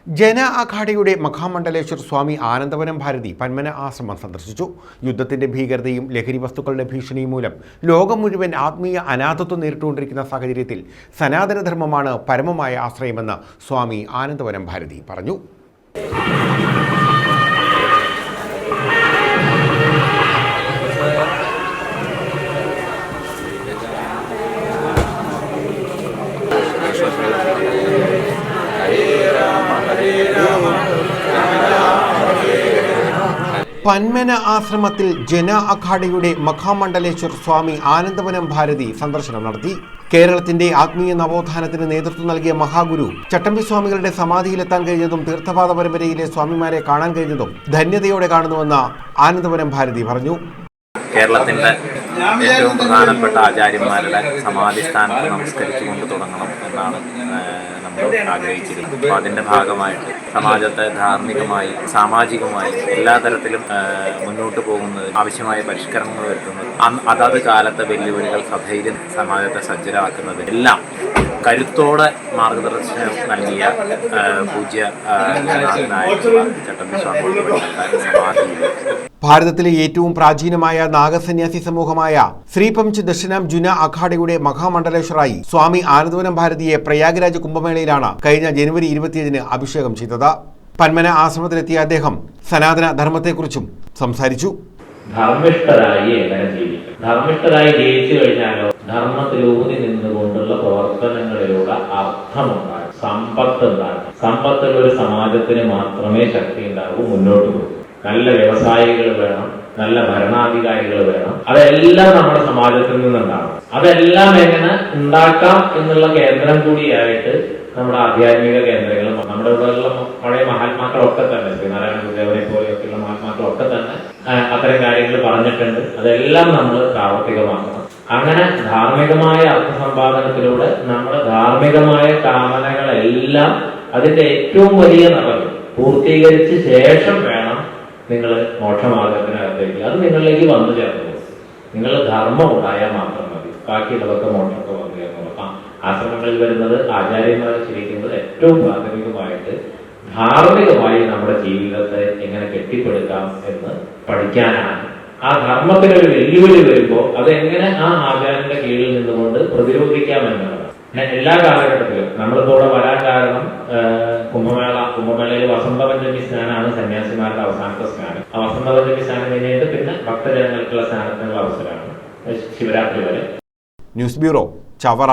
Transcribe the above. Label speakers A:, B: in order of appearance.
A: ജന അഖാഡയുടെ മഹാമണ്ഡലേശ്വർ സ്വാമി ആനന്ദവനം ഭാരതി പന്മന ആശ്രമം സന്ദർശിച്ചു. യുദ്ധത്തിന്റെ ഭീകരതയും ലഹരി വസ്തുക്കളുടെ ഭീഷണിയും മൂലം ലോകം മുഴുവൻ ആത്മീയ അനാഥത്വം നേരിട്ടുകൊണ്ടിരിക്കുന്ന സാഹചര്യത്തിൽ സനാതനധർമ്മമാണ് പരമമായ ആശ്രയമെന്ന് സ്വാമി ആനന്ദവനം ഭാരതി പറഞ്ഞു. പന്മന ആശ്രമത്തിൽ ജന അഖാഡയുടെ മഹാമണ്ഡലേശ്വർ സ്വാമി ആനന്ദവനം ഭാരതി സന്ദർശനം നടത്തി. കേരളത്തിന്റെ ആത്മീയ നവോത്ഥാനത്തിന് നേതൃത്വം നൽകിയ മഹാഗുരു ചട്ടമ്പി സ്വാമികളുടെ സമാധിയിലെത്താൻ കഴിഞ്ഞതും തീർത്ഥപാദ പരമ്പരയിലെ സ്വാമിമാരെ കാണാൻ കഴിഞ്ഞതും ധന്യതയോടെ കാണുന്നുവെന്ന് ആനന്ദവനം ഭാരതി പറഞ്ഞു.
B: കേരളത്തിന്റെ ഏറ്റവും പ്രധാനപ്പെട്ട ആചാര്യന്മാരുടെ സമാധി സ്ഥാനത്ത് നമസ്കരിച്ചുകൊണ്ട് തുടങ്ങണം എന്നാണ് നമ്മൾ ആഗ്രഹിച്ചിരുന്നത്. അപ്പോൾ അതിൻ്റെ ഭാഗമായിട്ട് സമാജത്തെ ധാർമ്മികമായി സാമാജികമായി എല്ലാ തരത്തിലും മുന്നോട്ട് പോകുന്നത് ആവശ്യമായ പരിഷ്കരണങ്ങൾ വരുത്തുന്നത് അതത് കാലത്തെ വെല്ലുവിളികൾ സധൈര്യം സമാജത്തെ സജ്ജരാക്കുന്നത് എല്ലാം കരുത്തോടെ മാർഗദർശനം നൽകിയ പൂജ്യ ചട്ടമ്പി സ്വാമികളുടെ സമാധിയിൽ
A: ഭാരതത്തിലെ ഏറ്റവും പ്രാചീനമായ നാഗസന്യാസി സമൂഹമായ ശ്രീപഞ്ച് ദർശനം ജുന അഖാഡയുടെ മഹാമണ്ഡലേശ്വറായി സ്വാമി ആനന്ദവനം ഭാരതിയെ പ്രയാഗ്രാജ് കുംഭമേളയിലാണ് കഴിഞ്ഞ ജനുവരി 27 അഭിഷേകം ചെയ്തത്. പന്മന ആശ്രമത്തിലെത്തിയ അദ്ദേഹം സനാതന ധർമ്മത്തെക്കുറിച്ചും സംസാരിച്ചു.
C: ധർമ്മിഷ്ഠരായി എങ്ങനെ ജീവിക്കും? ധർമ്മിഷ്ഠരായി ജീവിച്ചു കഴിഞ്ഞാലോ ധർമ്മത്തിലൂന്നി നിന്നുകൊണ്ടുള്ള പ്രവർത്തനങ്ങളിലൂടെ അർത്ഥമുണ്ടാകും, സമ്പത്ത് ഉണ്ടാകും. സമ്പത്തിൽ ഒരു സമാജത്തിന് മാത്രമേ ശക്തി ഉണ്ടാകൂ, മുന്നോട്ട് പോകും. നല്ല വ്യവസായികൾ വേണം, നല്ല ഭരണാധികാരികൾ വേണം. അതെല്ലാം നമ്മുടെ സമാജത്തിൽ നിന്നുണ്ടാകും. അതെല്ലാം എങ്ങനെ ഉണ്ടാക്കാം എന്നുള്ള കേന്ദ്രം കൂടിയായിട്ട് നമ്മുടെ ആധ്യാത്മിക കേന്ദ്രങ്ങളും നമ്മുടെ ഇവിടെയുള്ള പഴയ മഹാത്മാക്കളൊക്കെ തന്നെ ശ്രീനാരായണ ഗുരുദേവനെ പോലെയൊക്കെയുള്ള മഹാത്മാക്കളൊക്കെ തന്നെ അത്തരം കാര്യങ്ങൾ പറഞ്ഞിട്ടുണ്ട്. അതെല്ലാം നമ്മൾ പ്രാവർത്തികമാക്കണം. അങ്ങനെ ധാർമ്മികമായ അർത്ഥസമ്പാദനത്തിലൂടെ നമ്മുടെ ധാർമ്മികമായ കാമനകളെല്ലാം അതിന്റെ ഏറ്റവും വലിയ നിറവ് പൂർത്തീകരിച്ച ശേഷം വേണം നിങ്ങൾ മോക്ഷമാർഗത്തിനകത്തേക്ക് അത് നിങ്ങളിലേക്ക് വന്നു ചേർന്നു. നിങ്ങൾ ധർമ്മം ഉണ്ടായാൽ മാത്രം മതി, ബാക്കിയുള്ളതൊക്കെ മോക്ഷമൊക്കെ വന്നു ചേർന്നു. ആശ്രമങ്ങളിൽ വരുന്നത് ആചാര്യന്മാരെ ചിരിക്കുന്നത് ഏറ്റവും പ്രാഥമികമായിട്ട് ധാർമ്മികമായി നമ്മുടെ ജീവിതത്തെ എങ്ങനെ കെട്ടിപ്പടുക്കാം എന്ന് പഠിക്കാനാണ്. ആ ധർമ്മത്തിനൊരു വെല്ലുവിളി വരുമ്പോൾ അതെങ്ങനെ ആ ആചാര്യന്റെ കീഴിൽ നിന്നുകൊണ്ട് പ്രതിരോധിക്കാം എന്നതാണ്. എല്ലാ കാലഘട്ടത്തിലും നമ്മളിപ്പോ ഇവിടെ വരാൻ കാരണം കുംഭമേളയിൽ വസന്തപഞ്ചമി സ്നാനമാണ് സന്യാസിമാരുടെ അവസാനത്തെ സ്നാനം. ആ വസന്തപഞ്ചമി സ്നാനം കഴിഞ്ഞിട്ട് പിന്നെ ഭക്തജനങ്ങൾക്കുള്ള സ്നാനത്തിനുള്ള അവസരമാണ് ശിവരാത്രി വരെ.
A: News bureau, Chavara.